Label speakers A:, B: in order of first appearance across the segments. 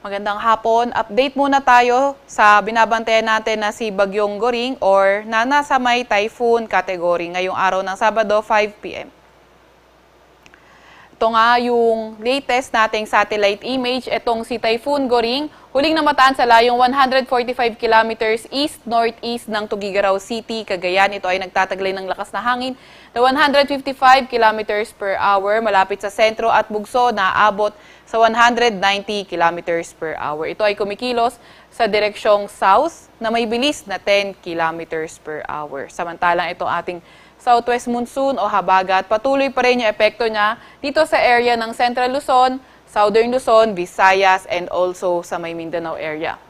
A: Magandang hapon. Update muna tayo sa binabantayan natin na si Bagyong Goring or na nasa may typhoon category ngayong araw ng Sabado, 5 p.m. Ito nga yung latest nating satellite image. Itong si Typhoon Goring, huling namataan sa layong 145 kilometers east-northeast ng Tuguegarao City, Cagayan. Ito ay nagtataglay ng lakas na hangin na 155 kilometers per hour malapit sa sentro at bugso na aabot sa 190 kilometers per hour. Ito ay kumikilos sa direksyong south na may bilis na 10 kilometers per hour. Samantalang itong ating southwest monsoon o habagat, patuloy pa rin yung epekto niya dito sa area ng Central Luzon, Southern Luzon, Visayas, and also sa may Mindanao area.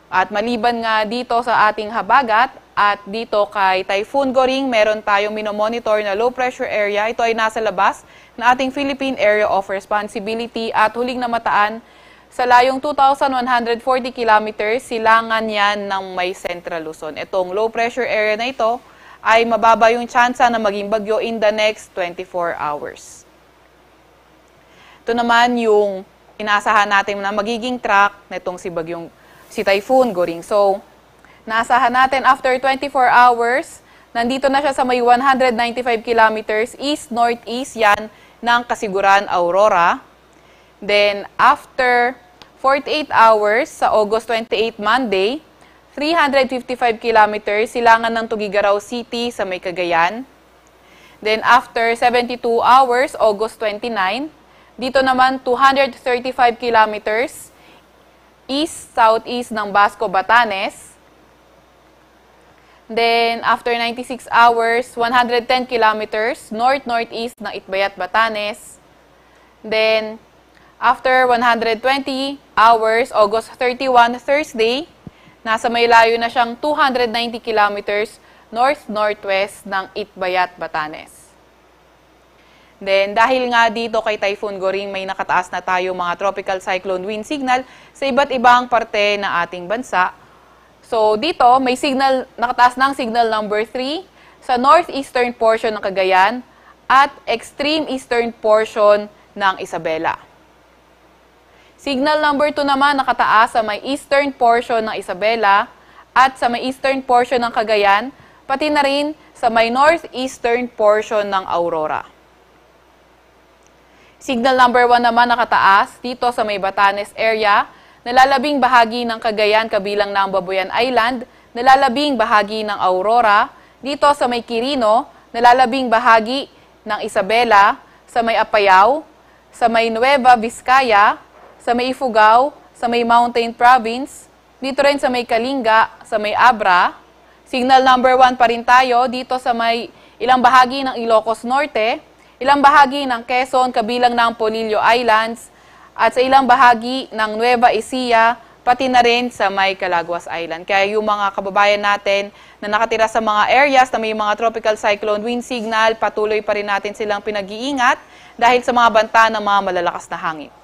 A: At maliban nga dito sa ating habagat at dito kay Typhoon Goring, meron tayong minomonitor na low pressure area. Ito ay nasa labas ng ating Philippine Area of Responsibility at huling namataan sa layong 2,140 kilometers, silangan yan ng may Central Luzon. Itong low pressure area na ito ay mababa yung tsansa na maging bagyo in the next 24 hours. Ito naman yung inaasahan natin na magiging track nitong si Typhoon Goring. So, naasahan natin after 24 hours, nandito na siya sa may 195 kilometers east-northeast yan ng Kasiguran, Aurora. Then, after 48 hours sa August 28, Monday, 355 kilometers, silangan ng Tuguegarao City sa may Cagayan. Then after 72 hours, August 29, dito naman 235 kilometers, east-southeast ng Basco, Batanes. Then after 96 hours, 110 kilometers, north-northeast ng Itbayat, Batanes. Then after 120 hours, August 31, Thursday, nasa may layo na siyang 290 kilometers north-northwest ng Itbayat, Batanes. Then, dahil nga dito kay Typhoon Goring, may nakataas na tayo mga tropical cyclone wind signal sa iba't ibang parte ng ating bansa. So, dito may signal, nakataas ng signal number 3 sa northeastern portion ng Cagayan at extreme eastern portion ng Isabela. Signal number 2 naman nakataas sa may eastern portion ng Isabela at sa may eastern portion ng Cagayan, pati na rin sa may northeastern portion ng Aurora. Signal number 1 naman nakataas dito sa may Batanes area, nalalabing bahagi ng Cagayan kabilang ng Babuyan Island, nalalabing bahagi ng Aurora, dito sa may Quirino, nalalabing bahagi ng Isabela, sa may Apayao, sa may Nueva Vizcaya, sa may Ifugao, sa may Mountain Province, dito rin sa may Kalinga, sa may Abra. Signal number 1 pa rin tayo dito sa may ilang bahagi ng Ilocos Norte, ilang bahagi ng Quezon kabilang ng Polillo Islands, at sa ilang bahagi ng Nueva Ecija, pati na rin sa may Calaguas Island. Kaya yung mga kababayan natin na nakatira sa mga areas na may mga tropical cyclone wind signal, patuloy pa rin natin silang pinag-iingat dahil sa mga banta ng mga malalakas na hangin.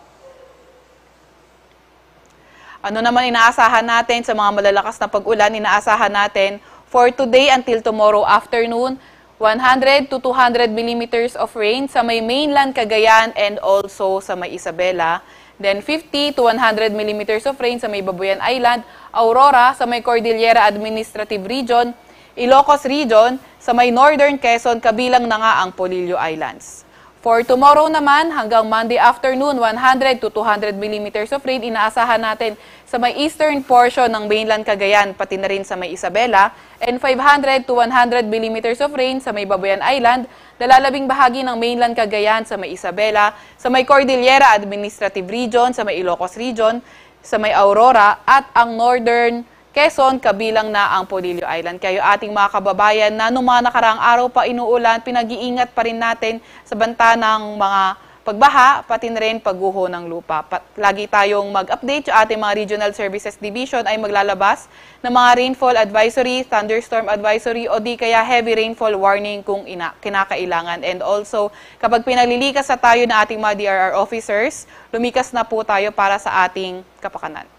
A: Ano naman inaasahan natin sa mga malalakas na pag-ulan? Inaasahan natin for today until tomorrow afternoon, 100 to 200 millimeters of rain sa may mainland Cagayan and also sa may Isabela. Then 50 to 100 millimeters of rain sa may Babuyan Island, Aurora, sa may Cordillera Administrative Region, Ilocos Region, sa may Northern Quezon, kabilang na nga ang Polillo Islands. For tomorrow naman, hanggang Monday afternoon, 100 to 200 millimeters of rain, inaasahan natin sa may eastern portion ng mainland Cagayan, pati na rin sa may Isabela, and 500 to 100 millimeters of rain sa may Babuyan Island, nalalabing bahagi ng mainland Cagayan sa may Isabela, sa may Cordillera Administrative Region, sa may Ilocos Region, sa may Aurora, at ang Northern Quezon, kabilang na ang Polillo Island. Kaya ating mga kababayan na nung mga nakaraang araw pa inuulan, pinag-iingat pa rin natin sa banta ng mga pagbaha, pati na rin pagguho ng lupa. Lagi tayong mag-update. Yung ating mga Regional Services Division ay maglalabas ng mga rainfall advisory, thunderstorm advisory, o di kaya heavy rainfall warning kung kinakailangan. And also, kapag pinalilikas na tayo ng ating mga DRR officers, lumikas na po tayo para sa ating kapakanan.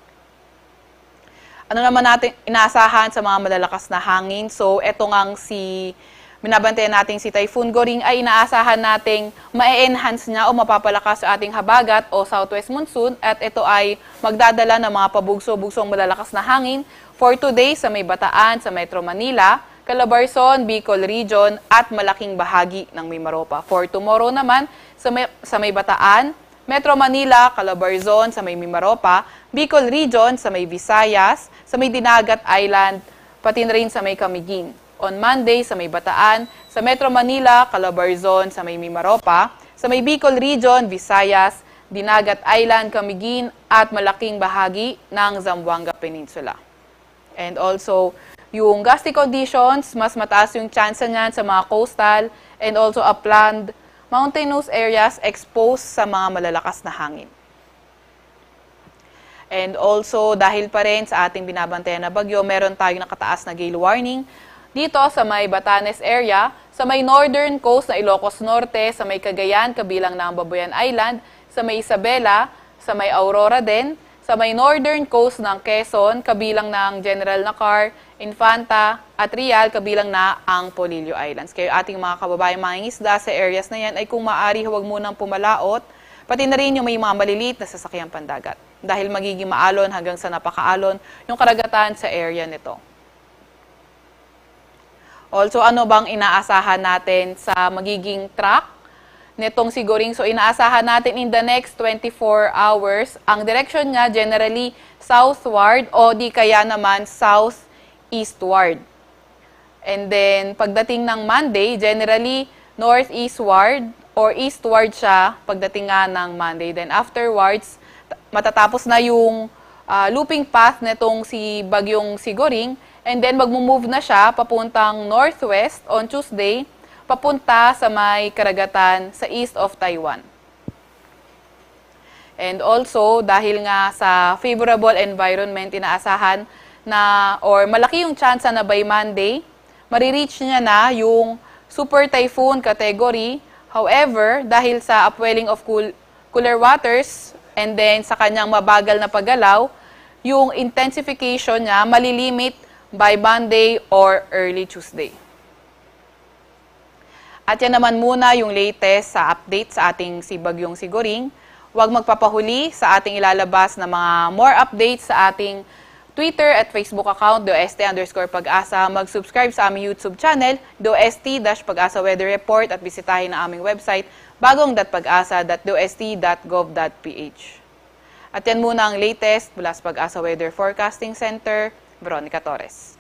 A: Ano naman natin inaasahan sa mga malalakas na hangin? So, eto ngang si binabantayan nating si Typhoon Goring ay inaasahan nating ma-enhance niya o mapapalakas sa ating habagat o southwest monsoon at ito ay magdadala ng mga pabugso-bugsong malalakas na hangin for today sa may Bataan, sa Metro Manila, Calabarzon, Bicol Region at malaking bahagi ng Mimaropa. For tomorrow naman sa may Bataan, Metro Manila, Calabarzon sa may Mimaropa, Bicol Region sa may Visayas, sa may Dinagat Island, pati na rin sa may Camiguin. On Monday sa may Bataan, sa Metro Manila, Calabarzon sa may Mimaropa, sa may Bicol Region, Visayas, Dinagat Island, Camiguin at malaking bahagi ng Zamboanga Peninsula. And also, yung gusty conditions, mas mataas yung chance niyan sa mga coastal and also upland mountainous areas exposed sa mga malalakas na hangin. And also, dahil pa rin sa ating binabantayan na bagyo, meron tayong nakataas na gale warning dito sa may Batanes area, sa may northern coast na Ilocos Norte, sa may Cagayan, kabilang ng Babuyan Island, sa may Isabela, sa may Aurora din, sa may northern coast ng Quezon, kabilang ng General Nacar, Infanta, at Real, kabilang na ang Polillo Islands. Kaya ating mga kababayang mangingisda sa areas na yan ay kung maaari huwag munang pumalaot, pati na rin yung may mga maliliit na sasakyang pandagat. Dahil magiging maalon hanggang sa napakaalon yung karagatan sa area nito. Also, ano bang inaasahan natin sa magiging track nitong si Goring? So, inaasahan natin in the next 24 hours, ang direction niya generally southward o di kaya naman southeastward. And then, pagdating ng Monday, generally northeastward or eastward siya pagdating nga ng Monday. Then afterwards, matatapos na yung looping path nitong si Bagyong si Goring, and then magmo-move na siya papuntang northwest on Tuesday, papunta sa may karagatan sa east of Taiwan. And also, dahil nga sa favorable environment, inaasahan na, or malaki yung chance na by Monday, marireach niya na yung super typhoon category. However, dahil sa upwelling of cooler waters, and then sa kanyang mabagal na paggalaw, yung intensification niya malilimit by Monday or early Tuesday. At yan naman muna yung latest sa update sa ating si Bagyong si Goring. Huwag magpapahuli sa ating ilalabas na mga more updates sa ating Twitter at Facebook account, DOST_Pag-asa. Mag-subscribe sa aming YouTube channel, DOST-Pag-asa Weather Report, at bisitahin ang aming website, bagong.pag-asa.dost.gov.ph. At yan muna ang latest mula sa Pag-asa Weather Forecasting Center, Veronica Torres.